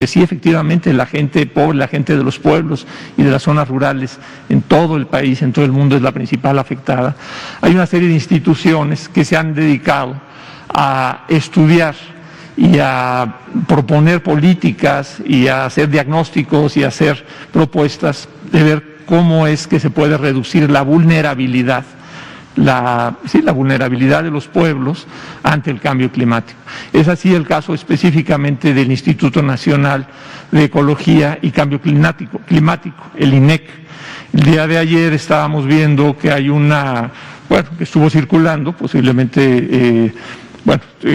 Sí, efectivamente, la gente pobre, la gente de los pueblos y de las zonas rurales en todo el país, en todo el mundo, es la principal afectada. Hay una serie de instituciones que se han dedicado a estudiar y a proponer políticas y a hacer diagnósticos y a hacer propuestas de ver cómo es que se puede reducir la vulnerabilidad. La vulnerabilidad de los pueblos ante el cambio climático. Es así el caso específicamente del Instituto Nacional de Ecología y Cambio Climático, el INEC. El día de ayer estábamos viendo que hay que estuvo circulando, posiblemente,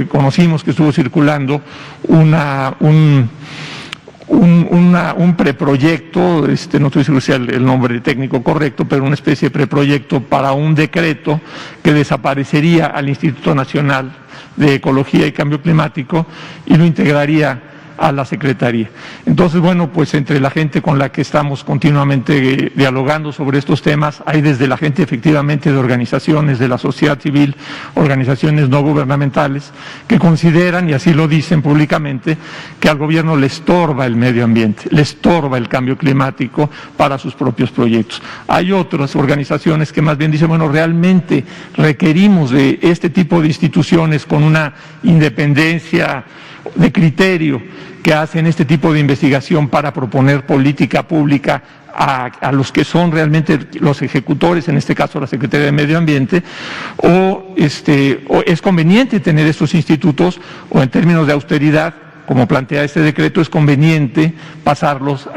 conocimos que estuvo circulando un preproyecto, no estoy seguro si es el nombre técnico correcto, pero una especie de preproyecto para un decreto que desaparecería al Instituto Nacional de Ecología y Cambio Climático y lo integraría a la Secretaría. Entonces, entre la gente con la que estamos continuamente dialogando sobre estos temas, hay desde la gente efectivamente de organizaciones de la sociedad civil, organizaciones no gubernamentales, que consideran, y así lo dicen públicamente, que al gobierno le estorba el medio ambiente, le estorba el cambio climático para sus propios proyectos. Hay otras organizaciones que más bien dicen, realmente requerimos de este tipo de instituciones con una independencia de criterio que hacen este tipo de investigación para proponer política pública a los que son realmente los ejecutores, en este caso la Secretaría de Medio Ambiente, o es conveniente tener estos institutos, o en términos de austeridad, como plantea este decreto, es conveniente pasarlos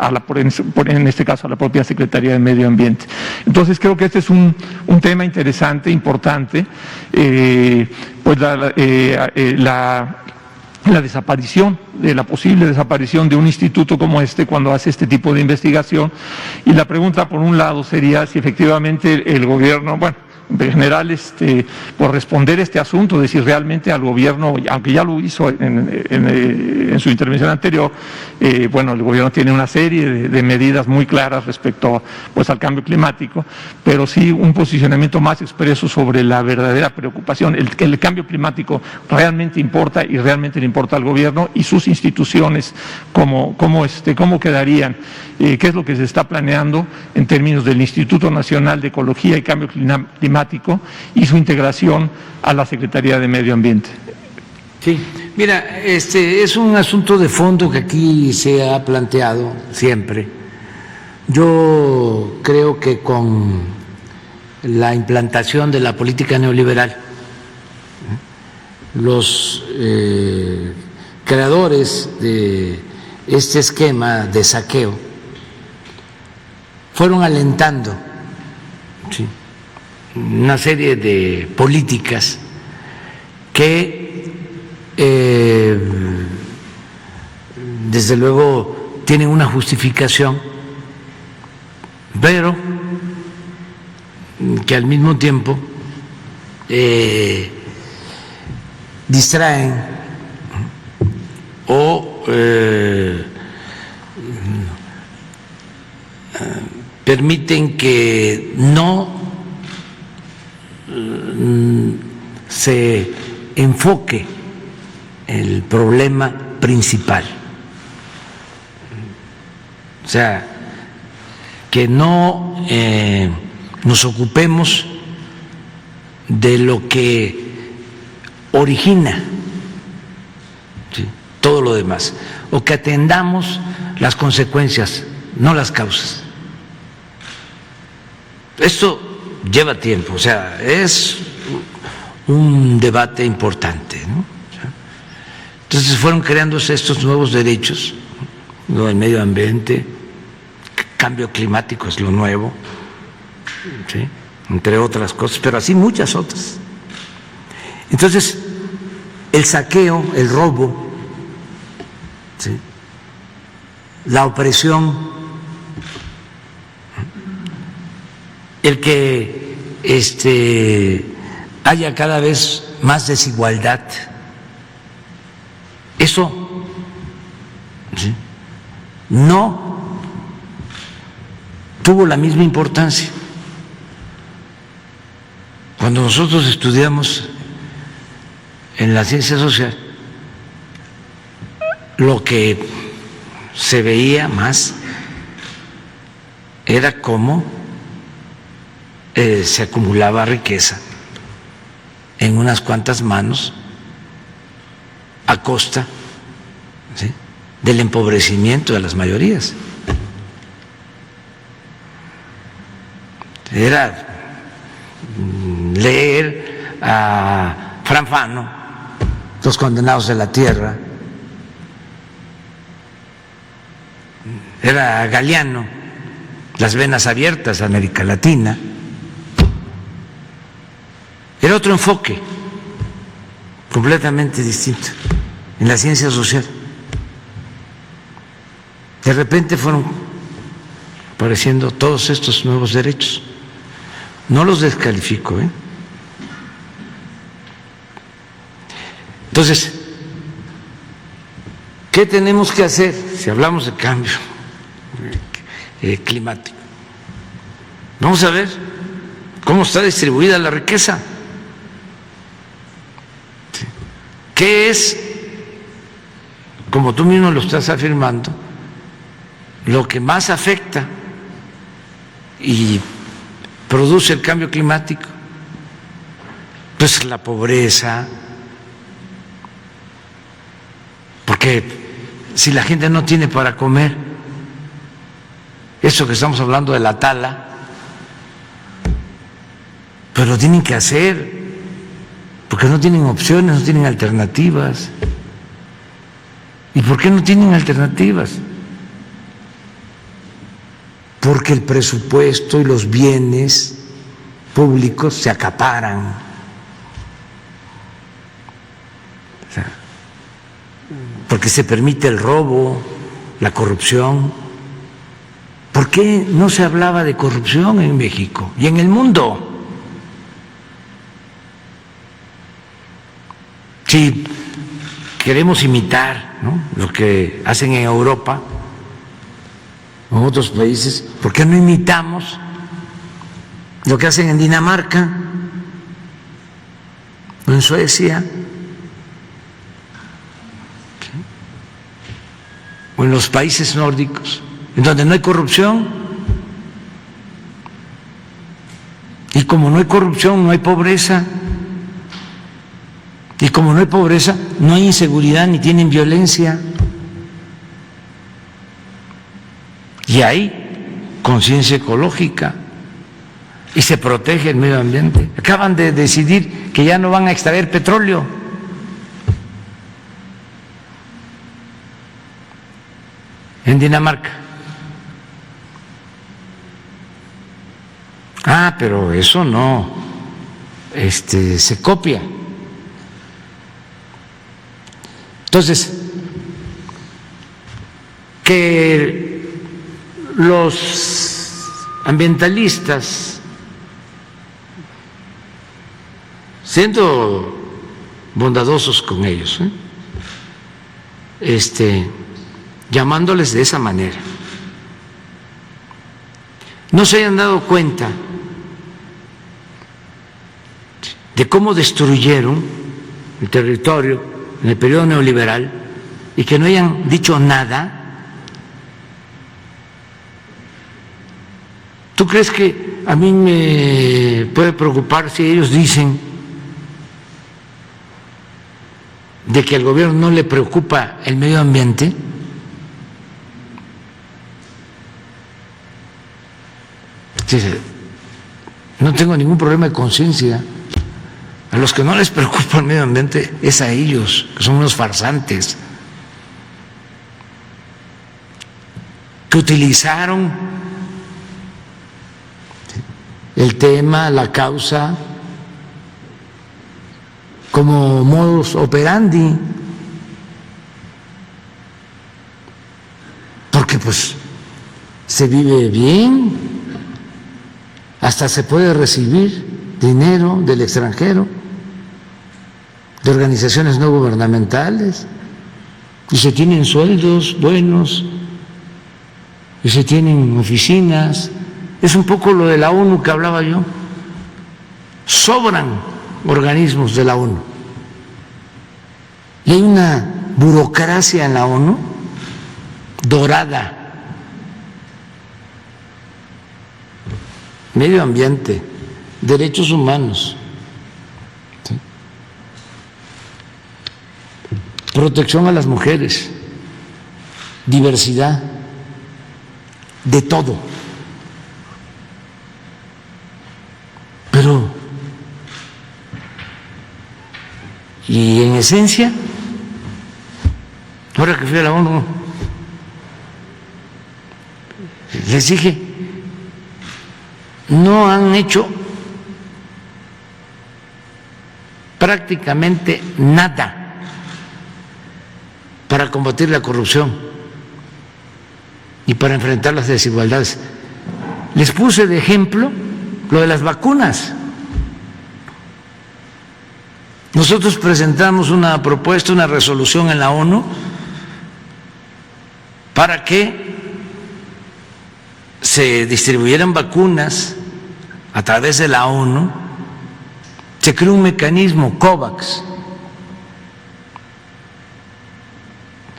en este caso a la propia Secretaría de Medio Ambiente. Entonces creo que este es un tema interesante, importante, la posible desaparición de un instituto como este cuando hace este tipo de investigación. Y la pregunta, por un lado, sería si efectivamente el gobierno, en general, por responder este asunto, de si realmente al gobierno, aunque ya lo hizo en su intervención anterior, el gobierno tiene una serie de medidas muy claras respecto al cambio climático, pero sí un posicionamiento más expreso sobre la verdadera preocupación. El cambio climático realmente importa y realmente le importa al gobierno y sus instituciones, cómo quedarían, qué es lo que se está planeando en términos del Instituto Nacional de Ecología y Cambio Climático y su integración a la Secretaría de Medio Ambiente. Sí, mira, es un asunto de fondo que aquí se ha planteado siempre. Yo creo que con la implantación de la política neoliberal, los creadores de este esquema de saqueo fueron alentando, ¿sí?, una serie de políticas que desde luego tienen una justificación, pero que al mismo tiempo distraen o permiten que no se enfoque el problema principal, o sea, que no nos ocupemos de lo que origina, ¿sí?, todo lo demás, o que atendamos las consecuencias, no las causas. Esto lleva tiempo, o sea, es un debate importante, ¿no? Entonces fueron creándose estos nuevos derechos, lo del medio ambiente, cambio climático es lo nuevo, ¿sí?, entre otras cosas, pero así muchas otras. Entonces, el saqueo, el robo, ¿sí?, la opresión, el que haya cada vez más desigualdad, eso, ¿sí?, no tuvo la misma importancia. Cuando nosotros estudiamos en la ciencia social, lo que se veía más era cómo se acumulaba riqueza en unas cuantas manos a costa, ¿sí?, del empobrecimiento de las mayorías. Era leer a Fran Fano, Los Condenados de la Tierra, era Galeano, Las Venas Abiertas, América Latina. Era otro enfoque completamente distinto en la ciencia social. De repente fueron apareciendo todos estos nuevos derechos. No los descalifico, ¿eh? Entonces, ¿qué tenemos que hacer si hablamos de cambio climático? Vamos a ver cómo está distribuida la riqueza. ¿Qué es, como tú mismo lo estás afirmando, lo que más afecta y produce el cambio climático? Pues la pobreza, porque si la gente no tiene para comer, eso que estamos hablando de la tala, pues lo tienen que hacer, porque no tienen opciones, no tienen alternativas. ¿Y por qué no tienen alternativas? Porque el presupuesto y los bienes públicos se acaparan. O sea, porque se permite el robo, la corrupción. ¿Por qué no se hablaba de corrupción en México y en el mundo? Si queremos imitar, ¿no?, lo que hacen en Europa o en otros países, ¿por qué no imitamos lo que hacen en Dinamarca o en Suecia o en los países nórdicos, en donde no hay corrupción? Y como no hay corrupción, no hay pobreza. Y como no hay pobreza, no hay inseguridad ni tienen violencia. Y hay conciencia ecológica y se protege el medio ambiente. Acaban de decidir que ya no van a extraer petróleo. En Dinamarca. Ah, pero eso no se copia. Entonces, que los ambientalistas, siendo bondadosos con ellos, llamándoles de esa manera, no se hayan dado cuenta de cómo destruyeron el territorio en el periodo neoliberal y que no hayan dicho nada. ¿Tú crees que a mí me puede preocupar si ellos dicen de que al gobierno no le preocupa el medio ambiente? No tengo ningún problema de conciencia. A los que no les preocupa el medio ambiente es a ellos, que son unos farsantes, que utilizaron el tema, la causa, como modus operandi, porque pues se vive bien, hasta se puede recibir dinero del extranjero, de organizaciones no gubernamentales, y se tienen sueldos buenos, y se tienen oficinas. Es un poco lo de la ONU que hablaba yo. Sobran organismos de la ONU. Y hay una burocracia en la ONU dorada. Medio ambiente, derechos humanos, ¿sí? Protección a las mujeres, diversidad, de todo. Pero, y en esencia, ahora que fui a la ONU, les dije, no han hecho prácticamente nada para combatir la corrupción y para enfrentar las desigualdades. Les puse de ejemplo lo de las vacunas. Nosotros presentamos una propuesta, una resolución en la ONU para que se distribuyeran vacunas a través de la ONU. Se creó un mecanismo, COVAX.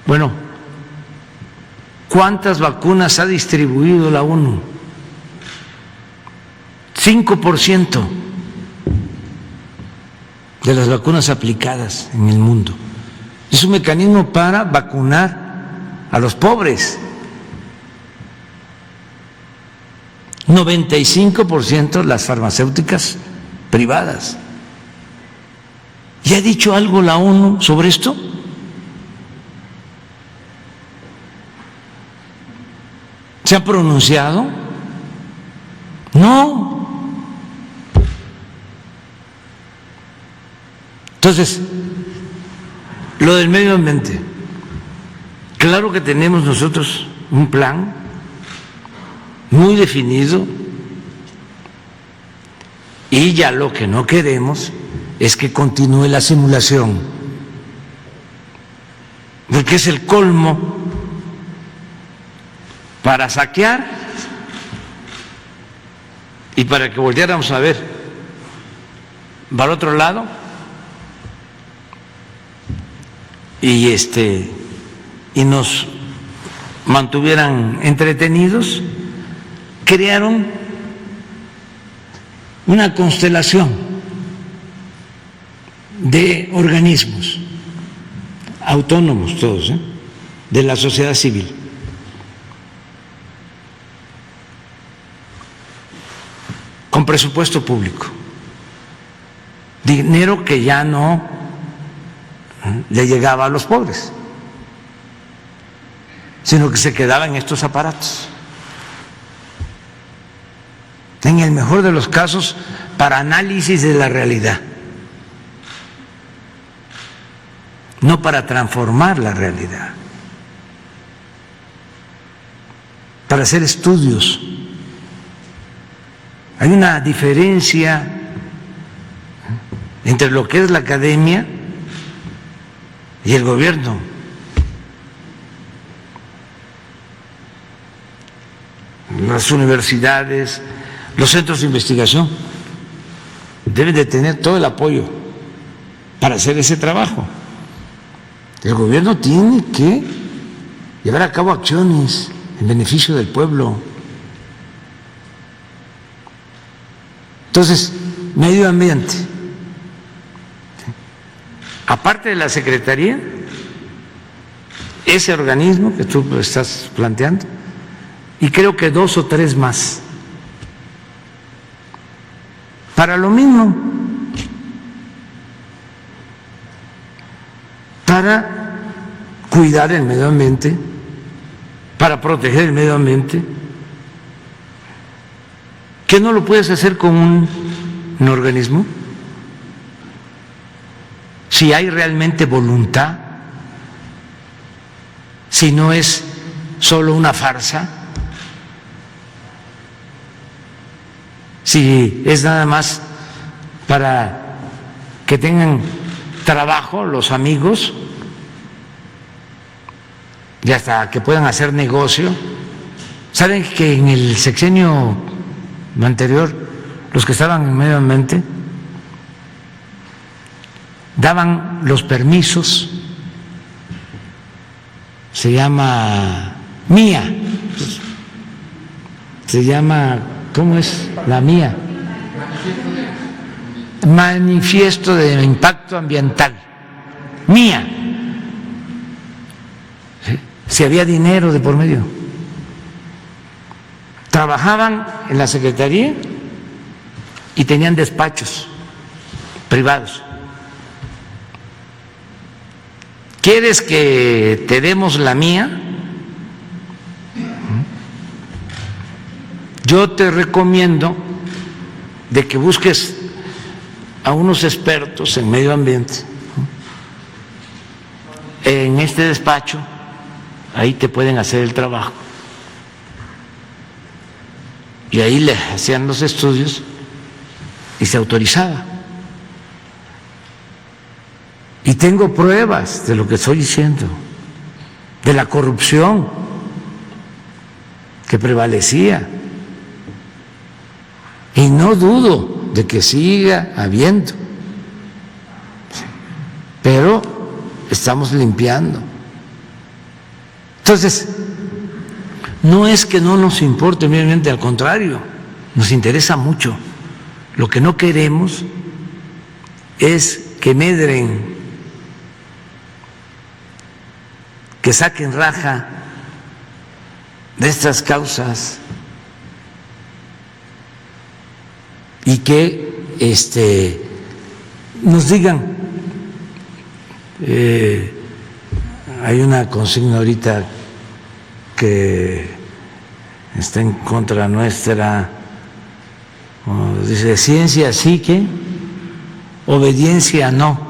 Bueno, ¿cuántas vacunas ha distribuido la ONU? 5% de las vacunas aplicadas en el mundo. Es un mecanismo para vacunar a los pobres. 95% las farmacéuticas privadas. ¿Y ha dicho algo la ONU sobre esto? ¿Se ha pronunciado? No. Entonces, lo del medio ambiente, claro que tenemos nosotros un plan muy definido y ya lo que no queremos es que continúe la simulación, porque es el colmo para saquear y para que volviéramos a ver para otro lado y nos mantuvieran entretenidos. Crearon una constelación de organismos autónomos todos, de la sociedad civil. Con presupuesto público, dinero que ya no le llegaba a los pobres, sino que se quedaba en estos aparatos. En el mejor de los casos, para análisis de la realidad, no para transformar la realidad, para hacer estudios. Hay una diferencia entre lo que es la academia y el gobierno. Las universidades, los centros de investigación deben de tener todo el apoyo para hacer ese trabajo. El gobierno tiene que llevar a cabo acciones en beneficio del pueblo. Entonces, medio ambiente, aparte de la Secretaría, ese organismo que tú estás planteando, y creo que 2 o 3 más, para lo mismo, para cuidar el medio ambiente, para proteger el medio ambiente, que no lo puedes hacer con un organismo si hay realmente voluntad, si no es solo una farsa, si es nada más para que tengan trabajo los amigos y hasta que puedan hacer negocio. ¿Saben que en el sexenio anterior los que estaban en medio ambiente daban los permisos, se llama mía. Se llama, ¿cómo es? La mía. Manifiesto de impacto ambiental. Mía. Si había dinero de por medio. Trabajaban en la Secretaría y tenían despachos privados. ¿Quieres que te demos la mía? Yo te recomiendo de que busques a unos expertos en medio ambiente en este despacho, ahí te pueden hacer el trabajo. Y ahí le hacían los estudios y se autorizaba. Y tengo pruebas de lo que estoy diciendo, de la corrupción que prevalecía. Y no dudo de que siga habiendo, pero estamos limpiando. Entonces, no es que no nos importe el medio ambiente, al contrario, nos interesa mucho. Lo que no queremos es que medren, que saquen raja de estas causas y que nos digan, hay una consigna ahorita que está en contra nuestra, dice ciencia sí que, obediencia no.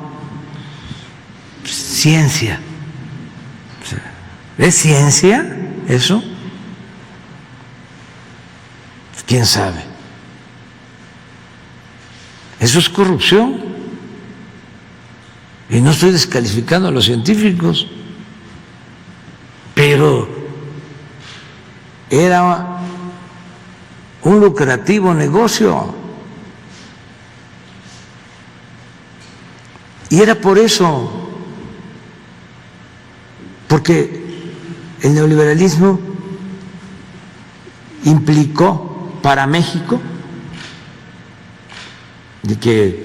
Ciencia. ¿Es ciencia eso? ¿Quién sabe? Eso es corrupción. Y no estoy descalificando a los científicos, pero era un lucrativo negocio. Y era por eso, porque el neoliberalismo implicó para México de que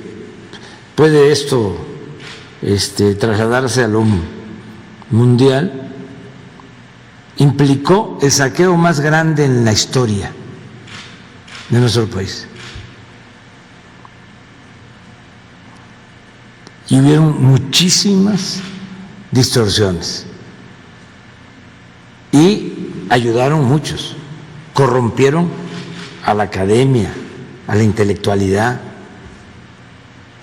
puede esto trasladarse a lo mundial, implicó el saqueo más grande en la historia de nuestro país. Y hubieron muchísimas distorsiones y ayudaron muchos, corrompieron a la academia, a la intelectualidad,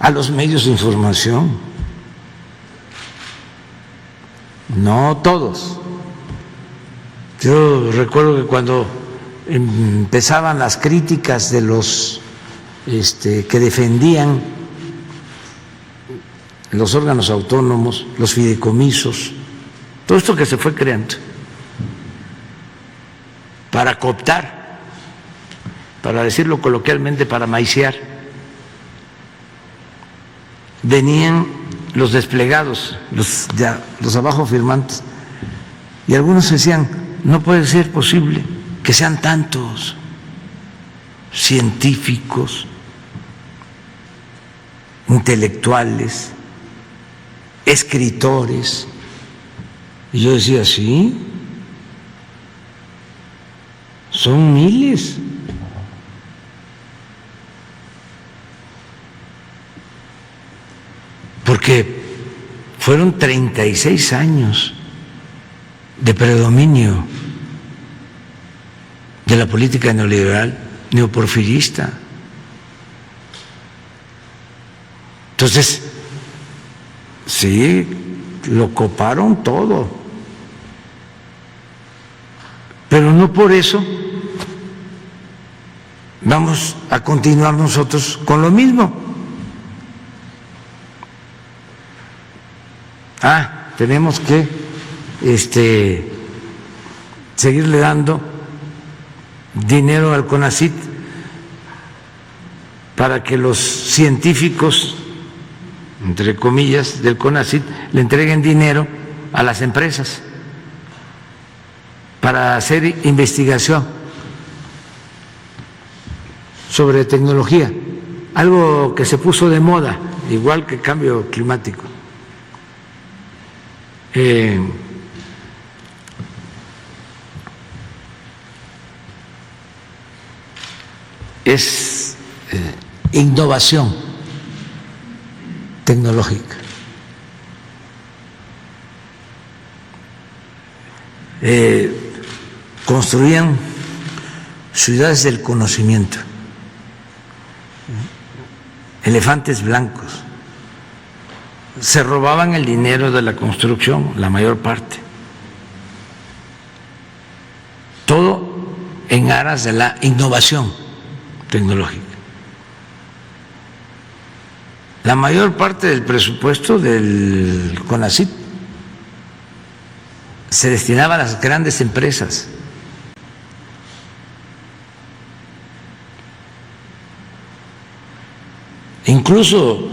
a los medios de información. No todos. Yo recuerdo que cuando empezaban las críticas de los que defendían los órganos autónomos, los fideicomisos, todo esto que se fue creando para cooptar, para decirlo coloquialmente, para maiciar, venían los desplegados, los abajo firmantes, y algunos decían, no puede ser posible que sean tantos científicos, intelectuales, escritores. Y yo decía, sí, son miles. Porque fueron 36 años de predominio de la política neoliberal, neoporfirista. Entonces, sí, lo coparon todo, pero no por eso vamos a continuar nosotros con lo mismo. Tenemos que seguirle dando dinero al CONACYT para que los científicos, entre comillas, del CONACYT le entreguen dinero a las empresas para hacer investigación sobre tecnología, algo que se puso de moda, igual que el cambio climático. Es innovación tecnológica. Construían ciudades del conocimiento, elefantes blancos, se robaban el dinero de la construcción, la mayor parte, todo en aras de la innovación tecnológica. La mayor parte del presupuesto del CONACYT se destinaba a las grandes empresas. Incluso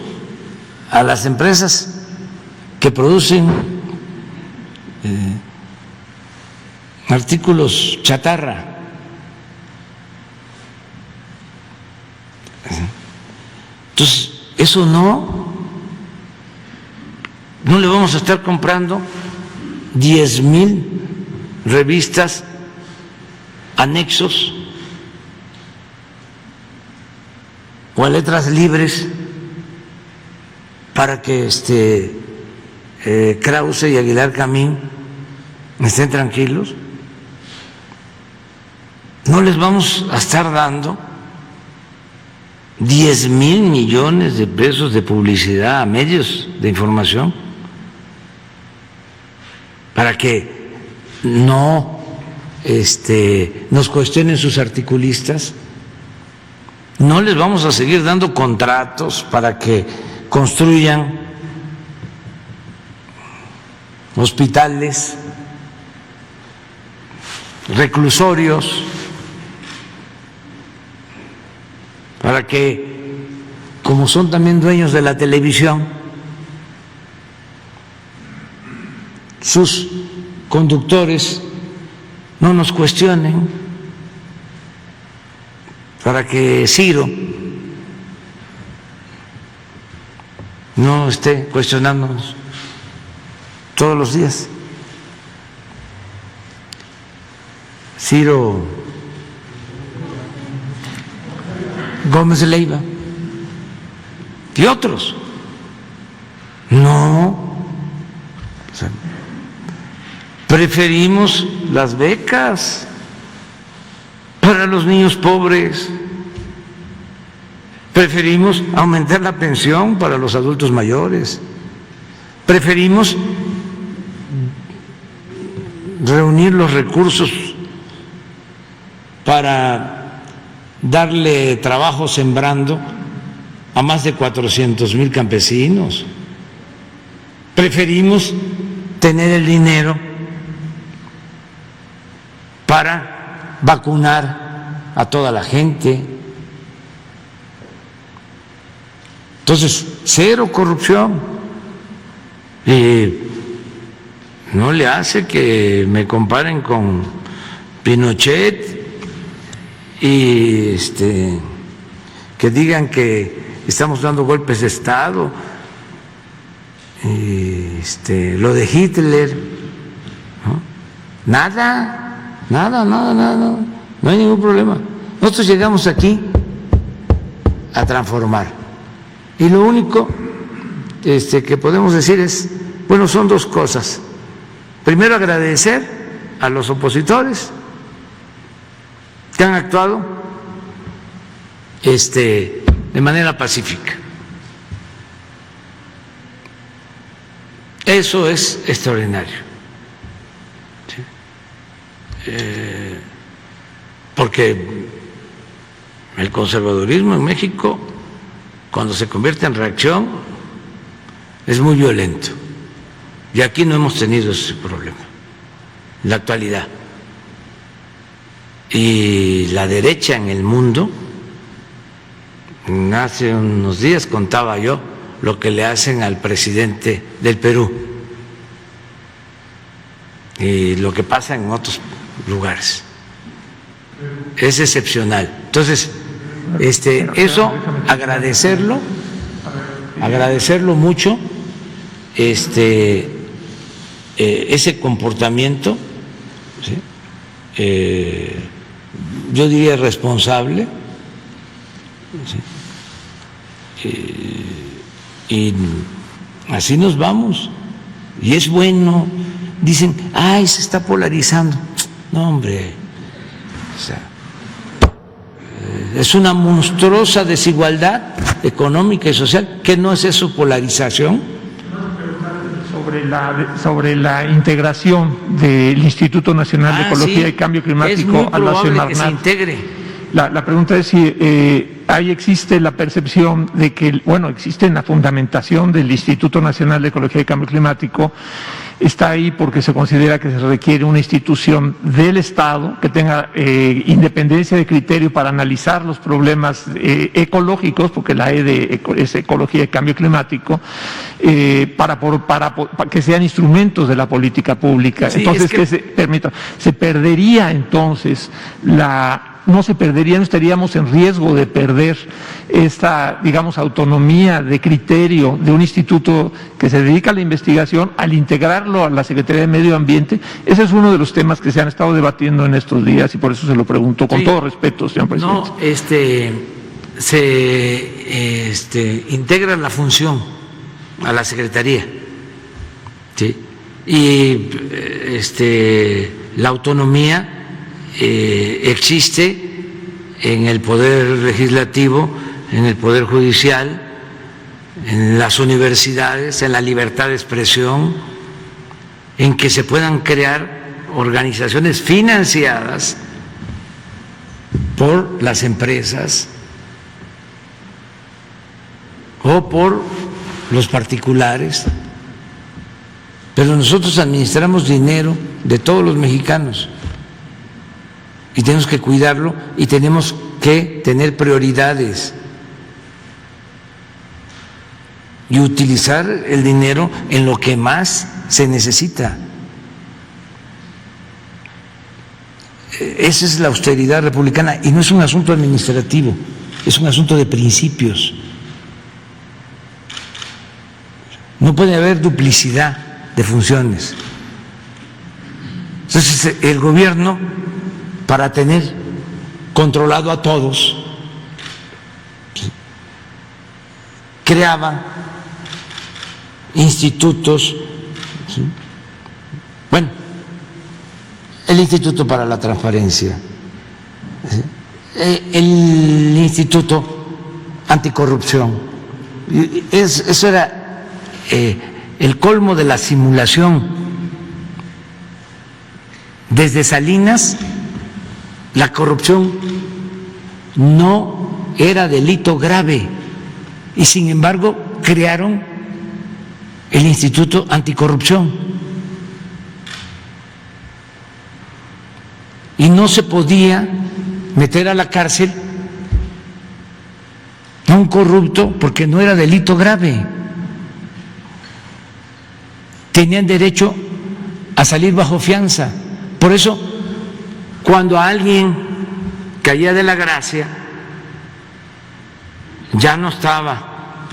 a las empresas que producen artículos chatarra. Entonces, eso no le vamos a estar comprando 10,000 revistas, anexos o a letras libres para que Krause y Aguilar Camín estén tranquilos. No les vamos a estar dando 10,000 millones de pesos de publicidad a medios de información para que no nos cuestionen sus articulistas. No les vamos a seguir dando contratos para que construyan hospitales, reclusorios, para que, como son también dueños de la televisión, sus conductores no nos cuestionen, para que Ciro no esté cuestionándonos todos los días. Ciro Gómez Leiva y otros. No, o sea, preferimos las becas para los niños pobres, preferimos aumentar la pensión para los adultos mayores, preferimos reunir los recursos para darle trabajo sembrando a más de 400,000 campesinos, preferimos tener el dinero para vacunar a toda la gente. Entonces, cero corrupción. Y no le hace que me comparen con Pinochet y que digan que estamos dando golpes de Estado, lo de Hitler, ¿no? Nada, no hay ningún problema. Nosotros llegamos aquí a transformar y lo único que podemos decir es, bueno, son dos cosas. Primero, agradecer a los opositores que han actuado de manera pacífica. Eso es extraordinario. ¿Sí? Porque el conservadurismo en México, cuando se convierte en reacción, es muy violento. Y aquí no hemos tenido ese problema en la actualidad. Y la derecha en el mundo, hace unos días contaba yo lo que le hacen al presidente del Perú y lo que pasa en otros lugares. Es excepcional. Entonces, eso agradecerlo mucho, ese comportamiento, ¿sí? Yo diría responsable, ¿sí? Y así nos vamos, y es bueno. Dicen, ay, se está polarizando. No, hombre, o sea, es una monstruosa desigualdad económica y social. ¿Qué no es eso, polarización? Sobre la integración del Instituto Nacional de Ecología y Cambio Climático a la Semarnat. Que se integre. La pregunta es si ahí existe la percepción de que, bueno, existe en la fundamentación del Instituto Nacional de Ecología y Cambio Climático, está ahí porque se considera que se requiere una institución del Estado que tenga independencia de criterio para analizar los problemas ecológicos, porque la es Ecología y Cambio Climático, para que sean instrumentos de la política pública. Sí, entonces, se perdería entonces no estaríamos en riesgo de perder esta, digamos, autonomía de criterio de un instituto que se dedica a la investigación al integrarlo a la Secretaría de Medio Ambiente. Ese es uno de los temas que se han estado debatiendo en estos días y por eso se lo pregunto con todo respeto, señor presidente. No, se integra la función a la Secretaría, ¿sí? Y la autonomía existe en el Poder Legislativo, en el Poder Judicial, en las universidades, en la libertad de expresión, en que se puedan crear organizaciones financiadas por las empresas o por los particulares, pero nosotros administramos dinero de todos los mexicanos y tenemos que cuidarlo y tenemos que tener prioridades y utilizar el dinero en lo que más se necesita. Esa es la austeridad republicana y no es un asunto administrativo, es un asunto de principios. No puede haber duplicidad de funciones. Entonces, el gobierno, para tener controlado a todos, creaba institutos, ¿sí? Bueno, el Instituto para la Transparencia, ¿sí? El Instituto Anticorrupción. Eso era el colmo de la simulación. Desde Salinas, la corrupción no era delito grave y sin embargo crearon el Instituto Anticorrupción y no se podía meter a la cárcel a un corrupto porque no era delito grave. Tenían derecho a salir bajo fianza. Por eso, cuando a alguien caía de la gracia, ya no estaba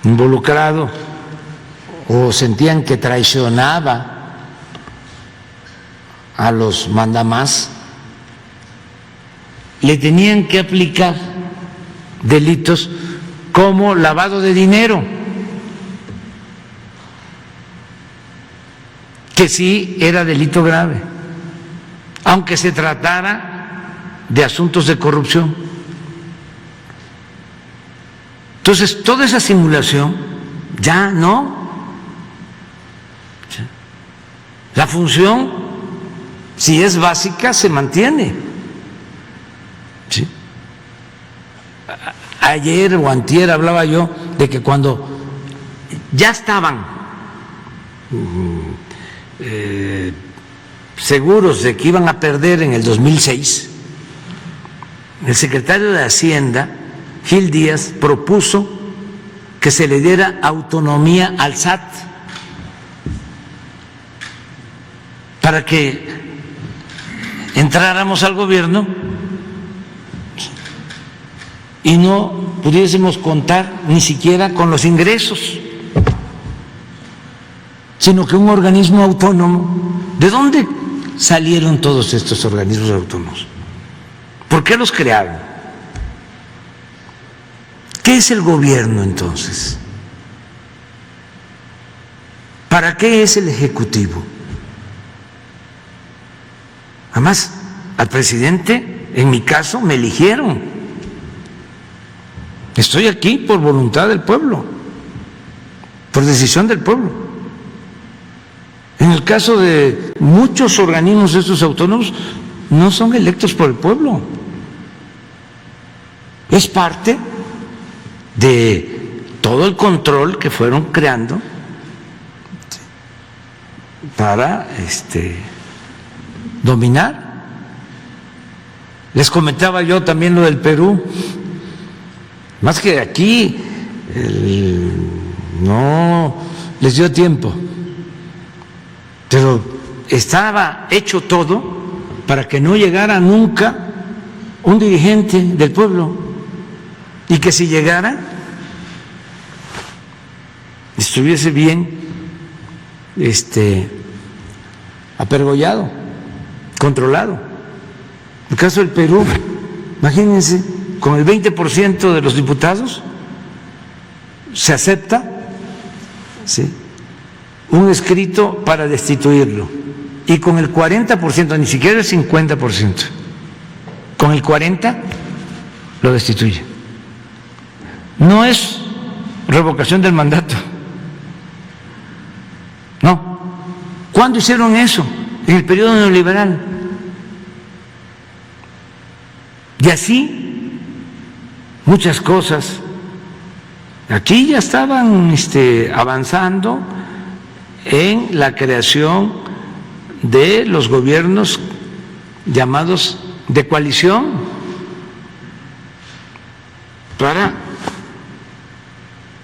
involucrado o sentían que traicionaba a los mandamás, le tenían que aplicar delitos como lavado de dinero, que sí era delito grave, aunque se tratara de asuntos de corrupción. Entonces, toda esa simulación ya no. La función, si es básica, se mantiene. ¿Sí? Ayer o antier hablaba yo de que cuando ya estaban seguros de que iban a perder en el 2006, el secretario de Hacienda, Gil Díaz, propuso que se le diera autonomía al SAT para que entráramos al gobierno y no pudiésemos contar ni siquiera con los ingresos, sino que un organismo autónomo. ¿De dónde salieron todos estos organismos autónomos? ¿Por qué los crearon? ¿Qué es el gobierno entonces? ¿Para qué es el Ejecutivo? Además, al presidente, en mi caso, me eligieron. Estoy aquí por voluntad del pueblo, por decisión del pueblo. En el caso de muchos organismos estos autónomos, no son electos por el pueblo. Es parte de todo el control que fueron creando para dominar. Les comentaba yo también lo del Perú, más que aquí no les dio tiempo, pero estaba hecho todo para que no llegara nunca un dirigente del pueblo, y que si llegara estuviese bien apergollado, controlado. El caso del Perú, imagínense, con el 20% de los diputados se acepta, ¿sí?, un escrito para destituirlo, y con el 40%, ni siquiera el 50%, con el 40% lo destituye. No es revocación del mandato, no. ¿Cuándo hicieron eso? En el periodo neoliberal. Y así muchas cosas. Aquí ya estaban avanzando en la creación de los gobiernos llamados de coalición para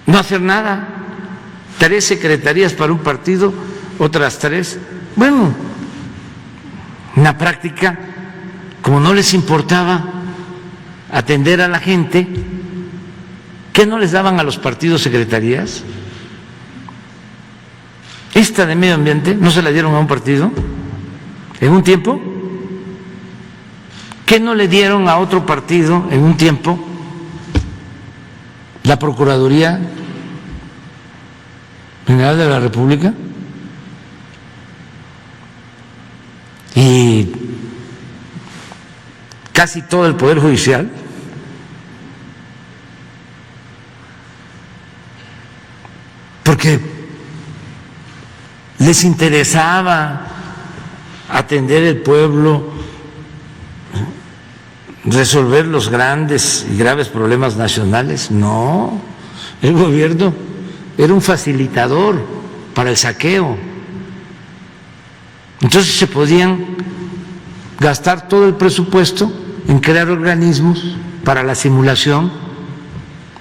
no hacer nada. 3 secretarías para un partido, otras 3. Bueno, en la práctica, como no les importaba atender a la gente, ¿qué no les daban a los partidos secretarías? Esta de medio ambiente no se la dieron a un partido en un tiempo. ¿Qué no le dieron a otro partido en un tiempo? La Procuraduría General de la República y casi todo el Poder Judicial. Porque les interesaba atender el pueblo, resolver los grandes y graves problemas nacionales. No, el gobierno era un facilitador para el saqueo. Entonces se podían gastar todo el presupuesto en crear organismos para la simulación,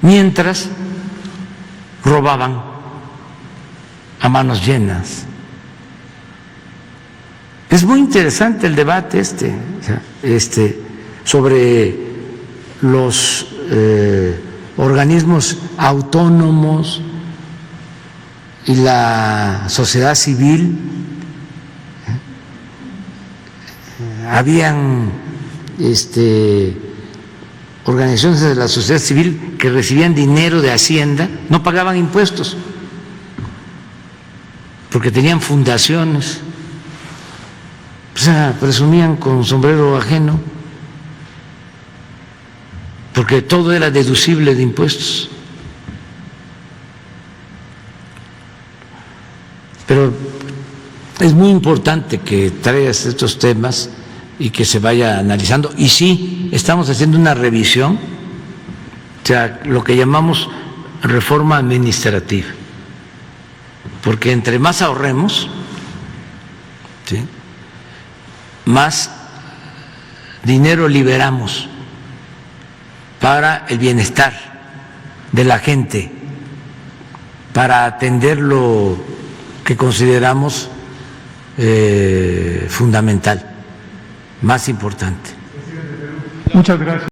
mientras robaban a manos llenas. Es muy interesante el debate sobre los organismos autónomos y la sociedad civil. Habían organizaciones de la sociedad civil que recibían dinero de Hacienda, no pagaban impuestos, porque tenían fundaciones, o sea, presumían con sombrero ajeno, porque todo era deducible de impuestos. Pero es muy importante que traigas estos temas y que se vaya analizando. Y sí, estamos haciendo una revisión, o sea, lo que llamamos reforma administrativa, porque entre más ahorremos, ¿sí?, más dinero liberamos para el bienestar de la gente, para atender lo que consideramos fundamental, más importante. Muchas gracias.